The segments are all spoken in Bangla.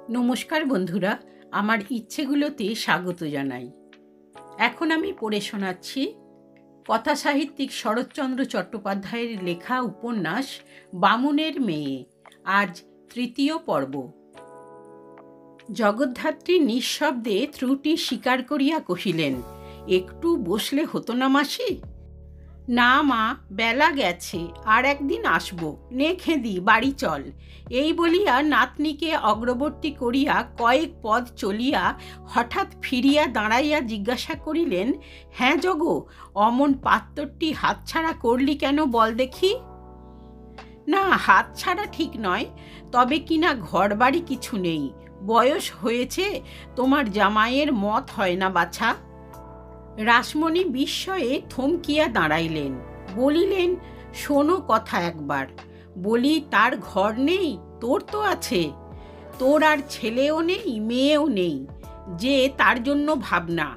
নমস্কার বন্ধুরা, আমার ইচ্ছেগুলোতে স্বাগত জানাই। এখন আমি পড়ে শোনাচ্ছি কথা সাহিত্যিক শরৎচন্দ্র চট্টোপাধ্যায়ের লেখা উপন্যাস বামুনের মেয়ে। আজ তৃতীয় পর্ব। জগদ্ধাত্রী নিঃশব্দে ত্রুটি স্বীকার করিয়া কহিলেন, একটু বসলে হতো না মাসি? না মা, বেলা গেছে, আর একদিন আসবো, নে খেদি বাড়ি চল। এই বলিয়া নাতনিকে অগ্রবর্তী করিয়া কয়েক পদ চলিয়া হঠাৎ ফিরিয়া দাঁড়াইয়া জিজ্ঞাসা করিলেন, হ্যাঁ জগো, অমন পাত্তরটি হাতছাড়া করলি কেন বল দেখি? না, হাতছাড়া ঠিক নয়, তবে কিনা ঘর বাড়ি কিছু নেই। বয়স হয়েছে, তোমার জামাইয়ের মত হয় না বাছা। রাসমণি বিস্ময়ে থমকিয়া দাঁড়াইলেন, বলিলেন, শোনো কথা একবার। বলি, তার ঘর নেই? তোর তো আছে। তোর আর ছেলেও নেই, মেয়েও নেই, যে তার জন্য ভাবনা।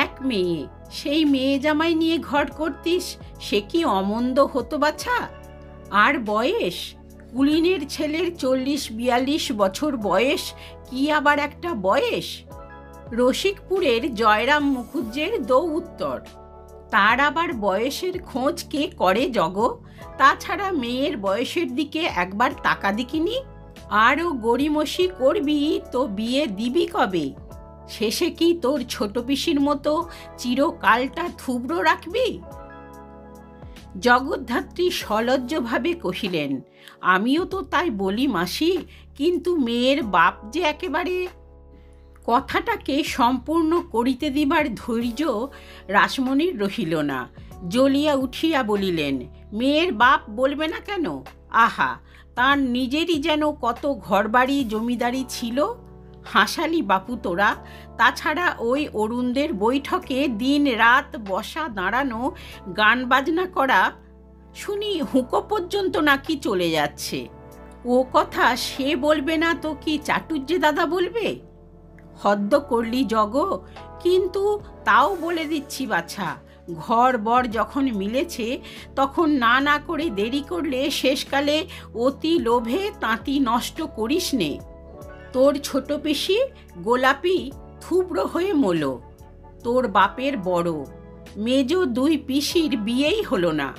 এক মেয়ে, সেই মেয়ে জামাই নিয়ে ঘর করতিস, সে কি অমন্দ হতো বাছা? আর বয়স, কুলিনের ছেলের 40-42 বছর বয়স কি আবার একটা বয়স? রসিকপুরের জয়রাম মুখুজ্জের দৌ উত্তর। তার আবার বয়সের খোঁজ কে করে জগ? তাছাড়া মেয়ের বয়সের দিকে একবার তাকা দেখিনি? আরও গড়িমসি করবি তো বিয়ে দিবি কবে? শেষে কি তোর ছোট পিসির মতো চিরকালটা থুবড়ো রাখবি? জগদ্ধাত্রী সলজ্জভাবে কহিলেন, আমিও তো তাই বলি মাসি, কিন্তু মেয়ের বাপ যে একেবারে। কথাটাকে সম্পূর্ণ করিতে দিবার ধৈর্য রাসমণির রহিল না। জ্বলিয়া উঠিয়া বলিলেন, মেয়ের বাপ বলবে না কেন? আহা, তার নিজেরই যেন কত ঘরবাড়ি জমিদারি ছিল। হাসালি বাপু তোরা। তাছাড়া ওই অরুণদের বৈঠকে দিন রাত বসা দাঁড়ানো, গান বাজনা করা, শুনি হুঁকো পর্যন্ত নাকি চলে যাচ্ছে। ও কথা সে বলবে না তো কি চাটুজ্জে দাদা বলবে? হদ্দ করলি জগ, কিন্তু তাও বলে দিচ্ছি বাছা, ঘর বর যখন মিলেছে তখন না না করে দেরি করলে শেষকালে অতি লোভে তাঁতি নষ্ট করিস নে। তোর ছোট পিসি গোলাপি থুবড়ো হয়ে মলো, তোর বাপের বড়, মেজো 2 পিসির বিয়েই হলো না।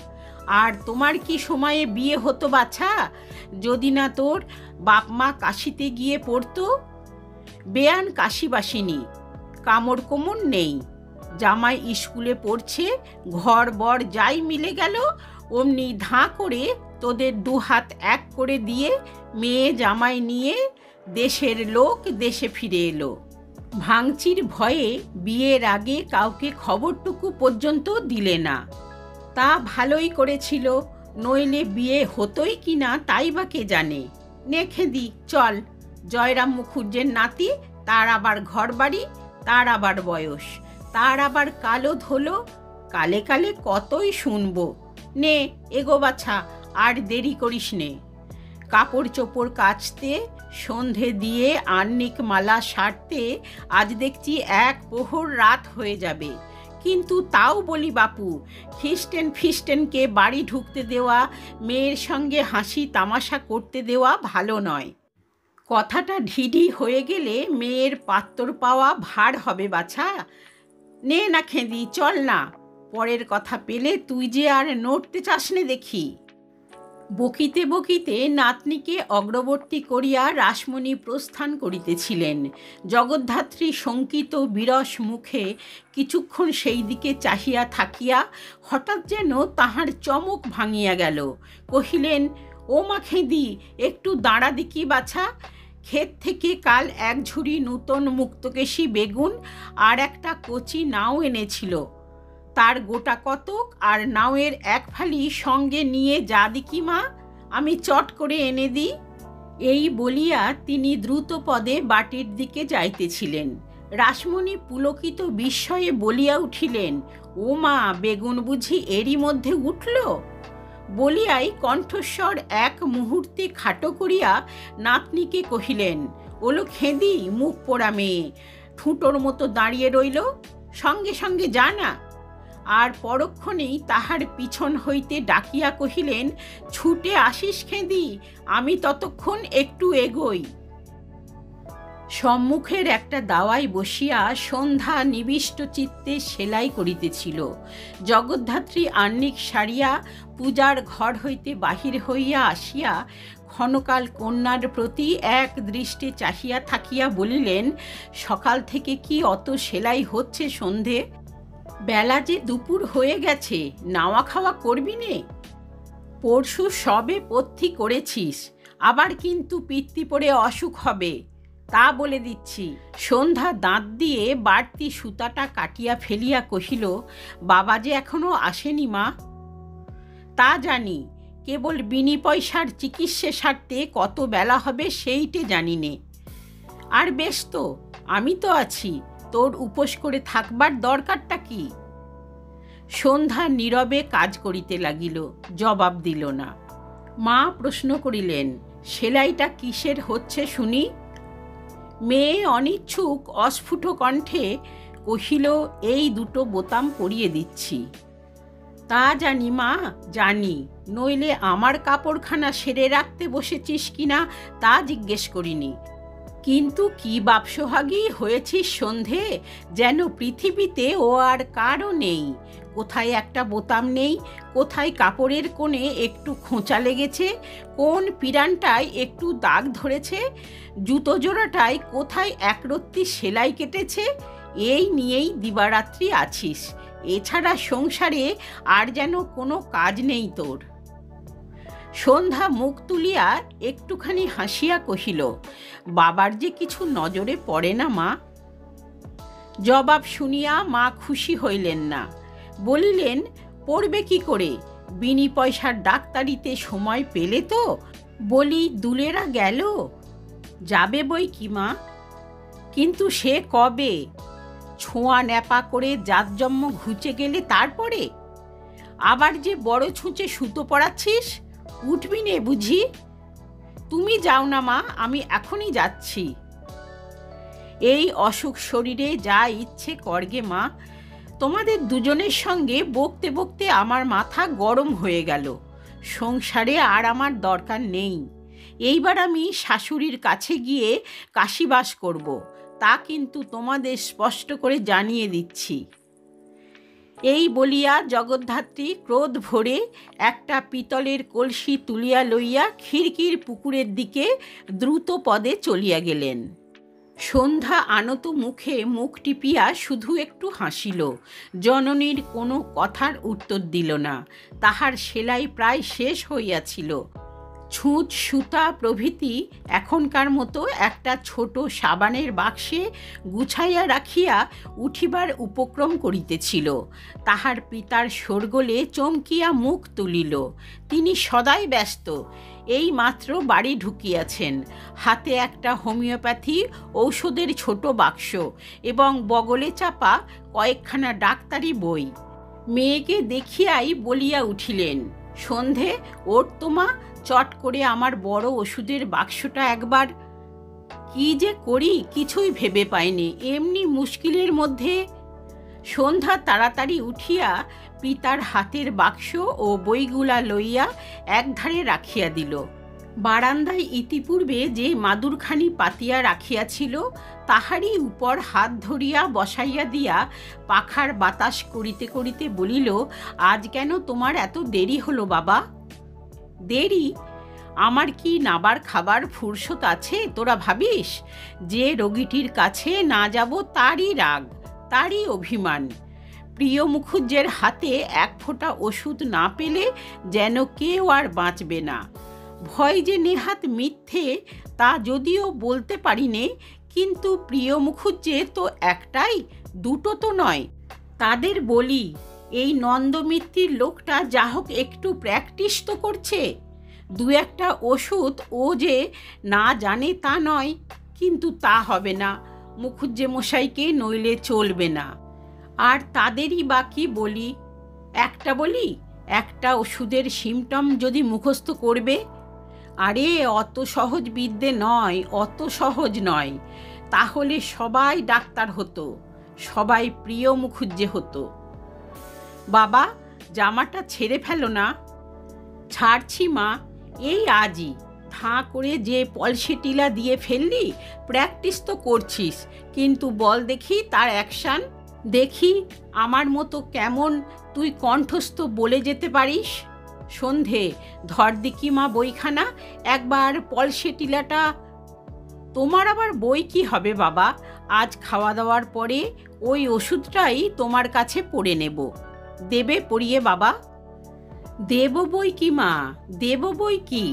আর তোমার কি সময়ে বিয়ে হতো বাছা, যদি না তোর বাপ মা কাশিতে গিয়ে পড়তো? বেয়ান কাশিবাসিনী, কামড় কোমর নেই, জামাই স্কুলে পড়ছে, ঘর বর যাই মিলে গেল, অমনি ধাঁ করে তোদের 2 হাত এক করে দিয়ে মেয়ে জামাই নিয়ে দেশের লোক দেশে ফিরে এলো। ভাঙচির ভয়ে বিয়ের আগে কাউকে খবরটুকু পর্যন্ত দিলে না। তা ভালোই করেছিল, নইলে বিয়ে হতোই কি না তাই বা কে জানে। নে খেদি চল, জয়রাম মুখুজ্জের নাতি, তার আবার ঘরবাড়ি, তার আবার বয়স, তার আবার কালো ধোলো, কালে কালে কতই শুনবো। নে এগো বাছা, আর দেরি করিস নে। কাপড় চোপড় কাচতে, সন্ধে দিয়ে আহ্নিক মালা সারতে আজ দেখছি 1 প্রহর রাত হয়ে যাবে। কিন্তু তাও বলি বাপু, খ্রিস্টেন ফিস্টেনকে বাড়ি ঢুকতে দেওয়া, মেয়ের সঙ্গে হাসি তামাশা করতে দেওয়া ভালো নয়। কথাটা ঢিঢি হয়ে গেলে মেয়ের পাত্তর পাওয়া ভার হবে বাছা। নে না খেদি চল না, পরের কথা পেলে তুই যে আর নড়তে চাস নে দেখি। বকিতে বকিতে নাতনিকে অগ্রবর্তী করিয়া রাসমণি প্রস্থান করিতেছিলেন। জগদ্ধাত্রী শঙ্কিত বিরস মুখে কিছুক্ষণ সেই দিকে চাহিয়া থাকিয়া হঠাৎ যেন তাহার চমক ভাঙিয়া গেল। কহিলেন, ও মা খেদি, একটু দাঁড়া দেখি বাছা। ক্ষেত থেকে কাল 1 ঝুড়ি নূতন মুক্তকেশী বেগুন আর একটা কচি নাও এনেছিল, তার গোটা কতক আর নাওয়ের 1 ফালি সঙ্গে নিয়ে যা দেখি মা, আমি চট করে এনে দিই। এই বলিয়া তিনি দ্রুত পদে বাটির দিকে যাইতেছিলেন। রাসমণি পুলকিত বিস্ময়ে বলিয়া উঠিলেন, ও মা, বেগুন বুঝি এরই মধ্যে উঠল? বলিয়াই কণ্ঠস্বর এক মুহূর্তে খাটো করিয়া নাতনিকে কহিলেন, ওলো খেদি, মুখ পোড়া মেয়ে, ঠুঁটোর মতো দাঁড়িয়ে রইল, সঙ্গে সঙ্গে যা না। আর পরক্ষণেই তাহার পিছন হইতে ডাকিয়া কহিলেন, ছুটে আসিস খেদি, আমি ততক্ষণ একটু এগোই। সম্মুখের একটা দাওয়ায় বসিয়া সন্ধ্যা নিবিষ্ট চিত্তে সেলাই করিতেছিল। জগদ্ধাত্রী আহ্নিক সারিয়া পূজার ঘর হইতে বাহির হইয়া আসিয়া ক্ষণকাল কন্যার প্রতি এক দৃষ্টে চাহিয়া থাকিয়া বলিলেন, সকাল থেকে কি অত সেলাই হচ্ছে সন্ধে? বেলা যে দুপুর হয়ে গেছে, নাওয়া খাওয়া করবি নে? পরশু সবে পথ্যি করেছিস, আবার কিন্তু পিত্তি পড়ে অসুখ হবে, তা বলে দিচ্ছি। সন্ধ্যা দাঁত দিয়ে বাড়তি সুতাটা কাটিয়া ফেলিয়া কহিল, বাবা যে এখনো আসেনি মা। তা জানি, কেবল বিনি পয়সার চিকিৎসা সারতে কত বেলা হবে সেইটে জানি নে। আর বেশ তো, আমি তো আছি, তোর উপোস করে থাকবার দরকারটা কি? সন্ধ্যা নীরবে কাজ করিতে লাগিল, জবাব দিল না। মা প্রশ্ন করিলেন, সেলাইটা কিসের হচ্ছে শুনি? মেয়ে অনিচ্ছুক অস্ফুট কণ্ঠে কহিল, এই দুটো বোতাম পরিয়ে দিচ্ছি। তা জানি মা, জানি, নইলে আমার কাপড়খানা সেরে রাখতে বসেছিস কিনা তা জিজ্ঞেস করিনি। কিন্তু কি বাপসোহাগী হয়েছিস সন্ধে, যেন পৃথিবীতে ও আর কারও নেই। কোথায় একটা বোতাম নেই, কোথায় কাপড়ের কোণে একটু খোঁচা লেগেছে, কোন পিরানটায় একটু দাগ ধরেছে, জুতো জোড়াটায় কোথায় একরত্তি সেলাই কেটেছে, এই নিয়েই দিবারাত্রি আছিস। এছাড়া সংসারে আর যেন কোনো কাজ নেই তোর। সন্ধ্যা মুখ তুলিয়া একটুখানি হাসিয়া কহিল, বাবার যে কিছু নজরে পড়ে না মা। জবাব শুনিয়া মা খুশি হইলেন না, বলিলেন, পড়বে কি করে? বিনি পয়সার ডাক্তারিতে সময় পেলে তো? বলি দুলেরা গেল? যাবে বই কি মা, কিন্তু সে কবে? ছোঁয়া ন্যাপা করে জাতজম্ম ঘুচে গেলে তারপরে? আবার যে বড় ছুঁচে সুতো পড়াচ্ছিস, উঠবি নে বুঝি? তুমি যাও না মা, আমি এখনই যাচ্ছি। এই অসুখ শরীরে যা ইচ্ছে করগে মা। তোমাদের দুজনের সঙ্গে বকতে বকতে আমার মাথা গরম হয়ে গেল। সংসারে আর আমার দরকার নেই। এইবার আমি শাশুড়ির কাছে গিয়ে কাশিবাস করব, তা কিন্তু তোমাদের স্পষ্ট করে জানিয়ে দিচ্ছি। এই বলিয়া জগদ্ধাত্রী ক্রোধ ভরে একটা পিতলের কলসি তুলিয়া লইয়া খিড়কির পুকুরের দিকে দ্রুত পদে চলিয়া গেলেন। সন্ধ্যা আনত মুখে মুখ টিপিয়া শুধু একটু হাসিল, জননীর কোনো কথার উত্তর দিল না। তাহার সেলাই প্রায় শেষ হইয়াছিল। ছুঁচ সুতা প্রভৃতি এখনকার মতো একটা ছোট সাবানের বাক্সে গুছাইয়া রাখিয়া উঠিবার উপক্রম করিতেছিল। তাহার পিতার শোরগোলে চমকিয়া মুখ তুলিল। তিনি সদাই ব্যস্ত, এই মাত্র বাড়ি ঢুকিয়াছেন। হাতে একটা হোমিওপ্যাথি ঔষধের ছোট বাক্স এবং বগলে চাপা কয়েকখানা ডাক্তারি বই। মেয়েকে দেখিয়াই বলিয়া উঠিলেন, সন্ধে ওর তোমা, চট করে আমার বড় ওষুধের বাক্সটা একবার। কি যে করি কিছুই ভেবে পাইনি, এমনি মুশকিলের মধ্যে। সন্ধ্যা তাড়াতাড়ি উঠিয়া পিতার হাতের বাক্স ও বইগুলা লইয়া একধারে রাখিয়া দিল। বারান্দায় ইতিপূর্বে যে মাদুরখানি পাতিয়া রাখিয়াছিল তাহারই উপর হাত ধরিয়া বসাইয়া দিয়া পাখার বাতাস করিতে করিতে বলিল, আজ কেন তোমার এত দেরি হলো বাবা? দেরি? আমার কি নাবার খাবার ফুরসত আছে তোরা ভাবিস? যে রোগীটির কাছে না যাব তারই রাগ, তারই অভিমান। প্রিয় মুখুজ্জের হাতে এক ফোঁটা ওষুধ না পেলে যেন কেউ আর বাঁচবে না। ভয় যে নেহাত মিথ্যে তা যদিও বলতে পারি নে, কিন্তু প্রিয় মুখুজ্জে তো একটাই, দুটো তো নয়। তাদের বলি, এই নন্দমিত্তির লোকটা যা হোক একটু প্র্যাকটিস তো করছে। দু একটা ওষুধ ও যে না জানে তা নয়, কিন্তু তা হবে না, মুখুজ্জে মশাইকে নইলে চলবে না। আর তাদেরই বা কি বলি? একটা ওষুধের সিমটম যদি মুখস্থ করবে, আরে অত সহজ বিদ্যে নয়, অত সহজ নয়। তাহলে সবাই ডাক্তার হতো, সবাই প্রিয় মুখুজ্জে হতো। বাবা, জামাটা ছেড়ে ফেলো না। ছাড়ছি মা, এই আজই, ধাঁ করে যে পলসে টিলা দিয়ে ফেললি, প্র্যাকটিস তো করছিস, কিন্তু বল দেখি তার অ্যাকশান। দেখি আমার মতো কেমন তুই কণ্ঠস্থ বলে যেতে পারিস। সন্ধে, ধর দিকি মা বইখানা, একবার পলসে টিলাটা। তোমার আবার বই কি হবে বাবা, আজ খাওয়া দাওয়ার পরে ওই ওষুধটাই তোমার কাছে পড়ে নেব। দেবে পড়িয়ে বাবা? দেব বই কি মা, দেব বই কি।